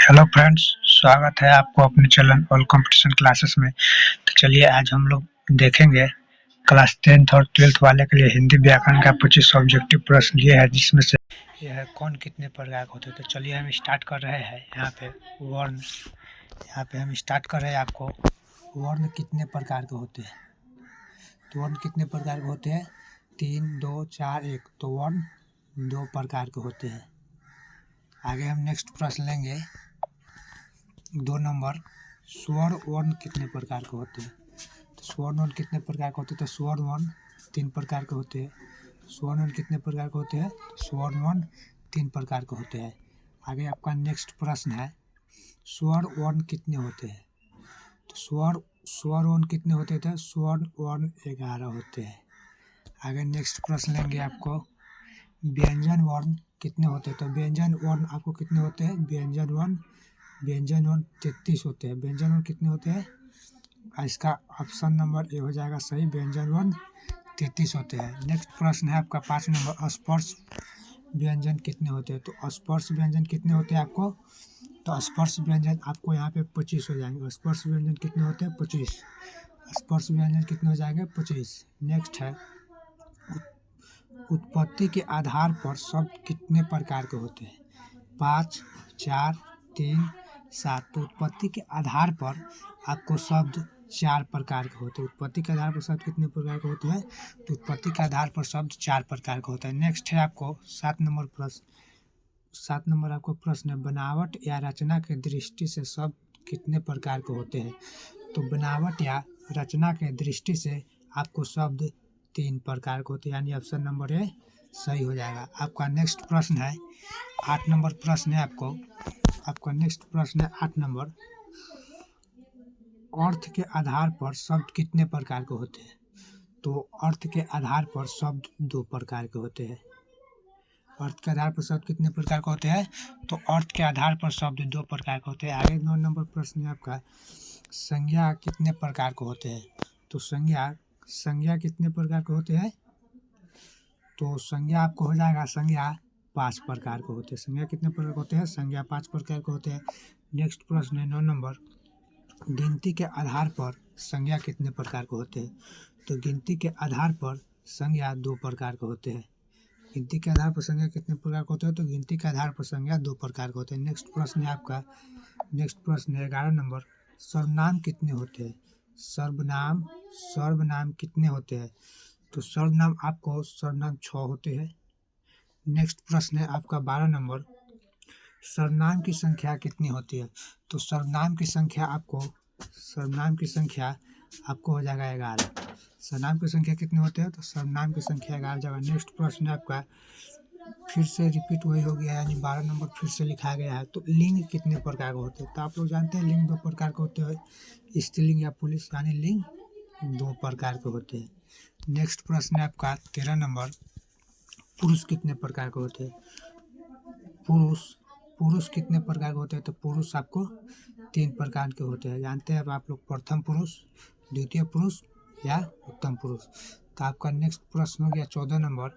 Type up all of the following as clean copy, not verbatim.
Hello friends, स्वागत है आपको अपने चैनल ऑल कंपटीशन क्लासेस में। तो चलिए आज हम लोग देखेंगे क्लास 10th और 12th वाले के लिए हिंदी व्याकरण का 25 ऑब्जेक्टिव प्रश्न ये है, जिसमें से यह है कौन कितने प्रकार के होते हैं। तो चलिए हम स्टार्ट कर रहे हैं। यहाँ पे वर्ण, यहाँ पे हम स्टार्ट कर रहे हैं। आपको वर्ण कितने प्रकार के होते हैं, तो वर्ण कितने प्रकार के होते हैं? 3, 2, 4, 1। तो वर्ण 2 प्रकार के होते हैं। आगे हम नेक्स्ट प्रश्न लेंगे 2 नंबर, स्वर वर्ण कितने प्रकार के होते हैं। तो स्वर वर्ण कितने प्रकार के होते हैं? तो स्वर वर्ण 3 प्रकार के होते हैं। स्वर वर्ण कितने प्रकार के होते हैं? तो स्वर वर्ण 3 प्रकार के होते हैं। आगे आपका नेक्स्ट प्रश्न है स्वर वर्ण कितने होते हैं। तो स्वर वर्ण कितने होते थे? स्वर वर्ण 11 होते हैं। आगे नेक्स्ट प्रश्न लेंगे आपको व्यंजन वर्ण कितने होते हैं। तो व्यंजन वर्ण आपको कितने होते हैं? व्यंजन वर्ण 33 होते हैं। व्यंजन वर्ण कितने होते हैं? इसका ऑप्शन नंबर ए हो जाएगा सही। व्यंजन वर्ण 33 होते हैं। नेक्स्ट प्रश्न है आपका 5 नंबर, स्पर्श व्यंजन कितने होते हैं। तो स्पर्श व्यंजन कितने होते हैं आपको? तो स्पर्श व्यंजन आपको यहाँ पे 25 हो जाएंगे। स्पर्श व्यंजन कितने होते हैं? 25। स्पर्श व्यंजन कितने हो जाएंगे? 25। नेक्स्ट है उत्पत्ति के आधार पर शब्द कितने प्रकार के होते हैं। 5, 4, 3, 7। तो उत्पत्ति के आधार पर आपको शब्द 4 प्रकार के होते हैं। उत्पत्ति के आधार पर शब्द कितने प्रकार के होते हैं? तो उत्पत्ति के आधार पर शब्द 4 प्रकार के होते हैं। नेक्स्ट है आपको 7 नंबर प्रश्न। 7 नंबर आपको प्रश्न है बनावट या रचना के दृष्टि से शब्द कितने प्रकार के होते हैं। तो बनावट या रचना के दृष्टि से आपको शब्द 3 प्रकार के होते हैं, यानी ऑप्शन नंबर ए सही हो जाएगा। आपका नेक्स्ट प्रश्न है 8 नंबर प्रश्न है आपका नेक्स्ट प्रश्न है 8 नंबर, अर्थ के आधार पर शब्द कितने प्रकार के होते हैं। तो अर्थ के आधार पर शब्द 2 प्रकार के होते हैं। अर्थ के आधार पर शब्द कितने प्रकार के होते हैं? तो अर्थ के आधार पर शब्द 2 प्रकार के होते हैं। आगे 9 नंबर प्रश्न है आपका संज्ञा कितने प्रकार के होते हैं। तो संज्ञा कितने प्रकार के होते हैं? तो संज्ञा आपको हो जाएगा संज्ञा 5 प्रकार के होते हैं। संज्ञा कितने प्रकार के होते हैं? संज्ञा 5 प्रकार के होते हैं। नेक्स्ट प्रश्न है 9 नंबर, गिनती के आधार पर संज्ञा कितने प्रकार के होते हैं। तो गिनती के आधार पर संज्ञा 2 प्रकार के होते हैं। गिनती के आधार पर संज्ञा कितने प्रकार के होते हैं? तो गिनती के आधार पर संज्ञा 2 प्रकार के होते हैं। नेक्स्ट प्रश्न है आपका नेक्स्ट प्रश्न है 11 नंबर, सर्वनाम कितने होते हैं। सर्वनाम कितने होते हैं? तो सर्वनाम 6 होते हैं। नेक्स्ट प्रश्न है आपका 12 नंबर, सर्वनाम की संख्या कितनी होती है। तो सर्वनाम की संख्या आपको हो जाएगा 11। सर्वनाम की संख्या कितने होते हैं? तो सर्वनाम की संख्या 11 जगह। नेक्स्ट प्रश्न है आपका फिर से रिपीट वही हो गया है, यानी 12 नंबर फिर से लिखा गया है। तो लिंग कितने प्रकार के होते हैं। तो आप लोग जानते हैं लिंग 2 प्रकार के होते हैं, स्त्रीलिंग या पुल्लिंग, यानी लिंग 2 प्रकार के होते हैं। नेक्स्ट प्रश्न है आपका 13 नंबर, पुरुष कितने प्रकार के होते हैं। पुरुष कितने प्रकार के होते हैं। तो पुरुष आपको 3 प्रकार के होते हैं। जानते हैं अब आप लोग, प्रथम पुरुष, द्वितीय पुरुष या उत्तम पुरुष। तो आपका नेक्स्ट प्रश्न हो गया 14 नंबर,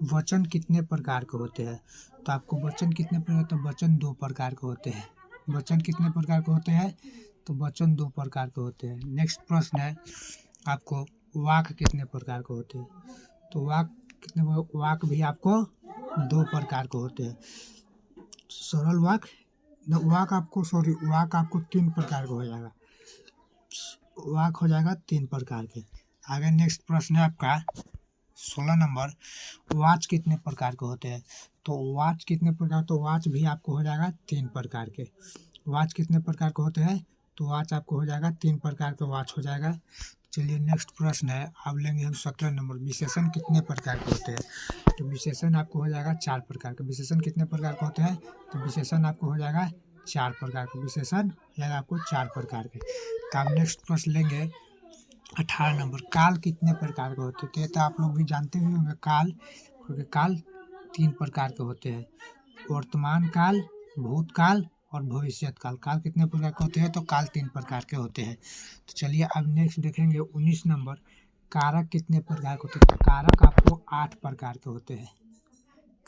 वचन कितने प्रकार के होते हैं। तो आपको वचन कितने प्रकार, तो वचन 2 प्रकार के होते हैं। वचन कितने प्रकार के होते हैं? तो वचन 2 प्रकार के होते हैं। नेक्स्ट प्रश्न है आपको वाक कितने प्रकार के होते हैं। तो वाक भी आपको 2 प्रकार के होते हैं। सरल वाक आपको 3 प्रकार का हो जाएगा। वाक हो जाएगा 3 प्रकार के। आगे नेक्स्ट प्रश्न है आपका 16 नंबर, वाच कितने प्रकार के होते हैं। तो वाच कितने प्रकार, तो वाच भी आपको हो जाएगा 3 प्रकार के। वाच कितने प्रकार के होते हैं? तो वाच आपको हो जाएगा 3 प्रकार के वाच हो जाएगा। चलिए नेक्स्ट प्रश्न है, अब लेंगे हम 17 नंबर, विशेषण कितने प्रकार के होते हैं। तो विशेषण आपको हो जाएगा 4 प्रकार के। विशेषण कितने प्रकार के होते हैं? तो विशेषण आपको हो जाएगा 4 प्रकार के। विशेषण हो जाएगा आपको 4 प्रकार के। तो आप नेक्स्ट प्रश्न लेंगे 18 नंबर, काल कितने प्रकार के होते हैं। तो आप लोग भी जानते ही होंगे काल 3 प्रकार के होते हैं, वर्तमान काल, भूतकाल और भविष्यत काल। काल कितने प्रकार के होते हैं? तो काल 3 प्रकार के होते हैं। तो चलिए अब नेक्स्ट देखेंगे 19 नंबर, कारक कितने प्रकार के होते हैं। तो कारक आपको 8 प्रकार के होते हैं।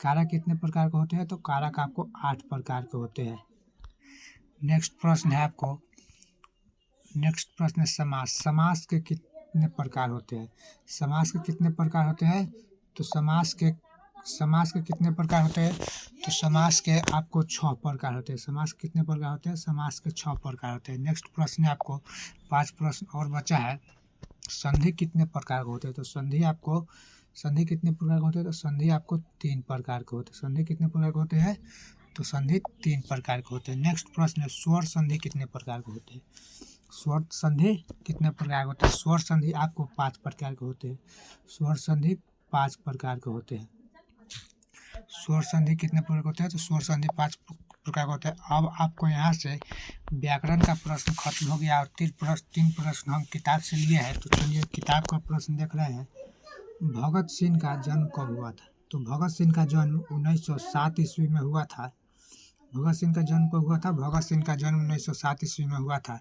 कारक कितने प्रकार के होते हैं? तो कारक आपको 8 प्रकार के होते हैं। नेक्स्ट प्रश्न है आपको, नेक्स्ट प्रश्न है समास। समास के कितने प्रकार होते हैं? समास के कितने प्रकार होते हैं? तो समास के कितने प्रकार होते हैं? तो समास के आपको 6 प्रकार होते हैं। समास के कितने प्रकार होते हैं? समास के 6 प्रकार होते हैं। नेक्स्ट प्रश्न है आपको, 5 प्रश्न और बचा है। संधि कितने प्रकार के होते हैं? तो संधि कितने प्रकार के होते हैं? तो संधि आपको 3 प्रकार के होते हैं। संधि कितने प्रकार के होते हैं? तो संधि 3 प्रकार के होते हैं। नेक्स्ट प्रश्न है, स्वर संधि कितने प्रकार के होते हैं? स्वर संधि कितने प्रकार के होते हैं? स्वर संधि आपको 5 प्रकार के होते हैं। स्वर संधि 5 प्रकार के होते हैं। स्वर संधि कितने प्रकार के होते हैं? तो स्वर संधि 5 प्रकार के होते हैं। अब आपको यहाँ से व्याकरण का प्रश्न खत्म हो गया और 3 प्रश्न हम किताब से लिए हैं। तो चलिए किताब का प्रश्न देख रहे हैं। भगत सिंह का जन्म कब हुआ था? तो भगत सिंह का जन्म 1907 ईस्वी में हुआ था। भगत सिंह का जन्म कब हुआ था? भगत सिंह का जन्म 1907 ईस्वी में हुआ था।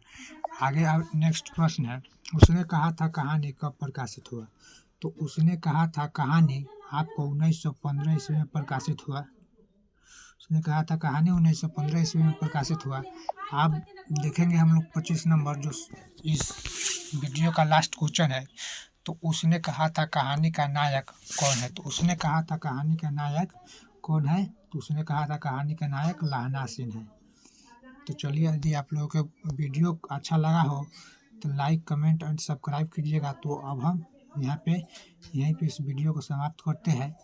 आगे अब नेक्स्ट प्रश्न है, उसने कहा था कहानी कब प्रकाशित हुआ? तो उसने कहा था कहानी आपको 1915 ईस्वी में प्रकाशित हुआ। उसने कहा था कहानी 1915 ईस्वी में प्रकाशित हुआ। आप देखेंगे हम लोग 25 नंबर जो इस वीडियो का लास्ट क्वेश्चन है। तो उसने कहा था कहानी का नायक कौन है? तो उसने कहा था कहानी का नायक कौन है? तो उसने कहा था कहानी का नायक लहना सिंह है। तो चलिए, यदि आप लोगों को वीडियो अच्छा लगा हो तो लाइक, कमेंट एंड सब्सक्राइब कीजिएगा। तो अब हम यहीं पे इस वीडियो को समाप्त करते हैं।